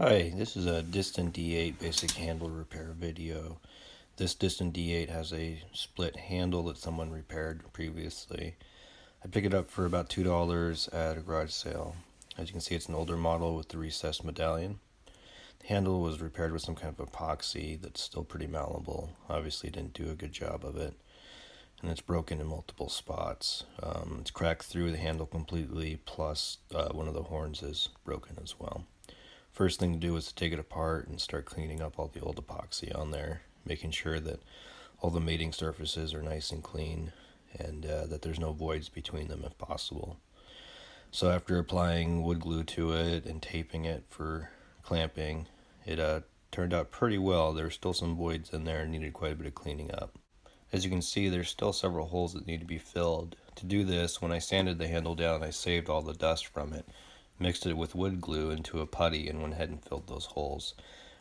Hi, this is a Disston D-8 basic handle repair video. This Disston D-8 has a split handle that someone repaired previously. I picked it up for about $2 at a garage sale. As you can see, it's an older model with the recessed medallion. The handle was repaired with some kind of epoxy that's still pretty malleable. Obviously didn't do a good job of it. And it's broken in multiple spots. It's cracked through the handle completely, plus one of the horns is broken as well. First thing to do is to take it apart and start cleaning up all the old epoxy on there, making sure that all the mating surfaces are nice and clean and that there's no voids between them if possible. So after applying wood glue to it and taping it for clamping, it turned out pretty well. There were still some voids in there and needed quite a bit of cleaning up. As you can see, there's still several holes that need to be filled. To do this, when I sanded the handle down, I saved all the dust from it, mixed it with wood glue into a putty, and went ahead and filled those holes.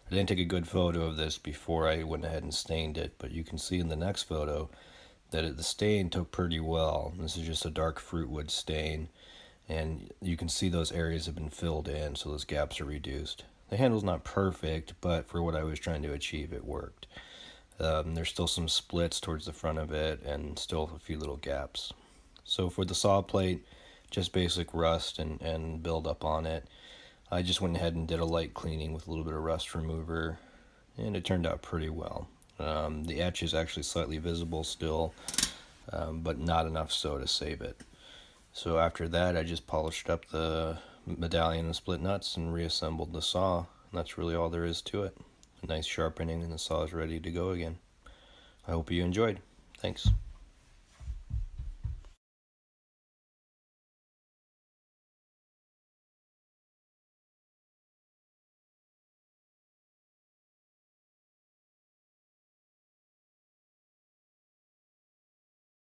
I didn't take a good photo of this before I went ahead and stained it, but you can see in the next photo that the stain took pretty well. This is just a dark fruit wood stain, and you can see those areas have been filled in, so those gaps are reduced. The handle's not perfect, but for what I was trying to achieve, it worked. There's still some splits towards the front of it and still a few little gaps. So for the saw plate, just basic rust and build up on it. I just went ahead and did a light cleaning with a little bit of rust remover, and it turned out pretty well. The etch is actually slightly visible still, but not enough so to save it. So after that, I just polished up the medallion and split nuts and reassembled the saw. And that's really all there is to it. A nice sharpening and the saw is ready to go again. I hope you enjoyed. Thanks.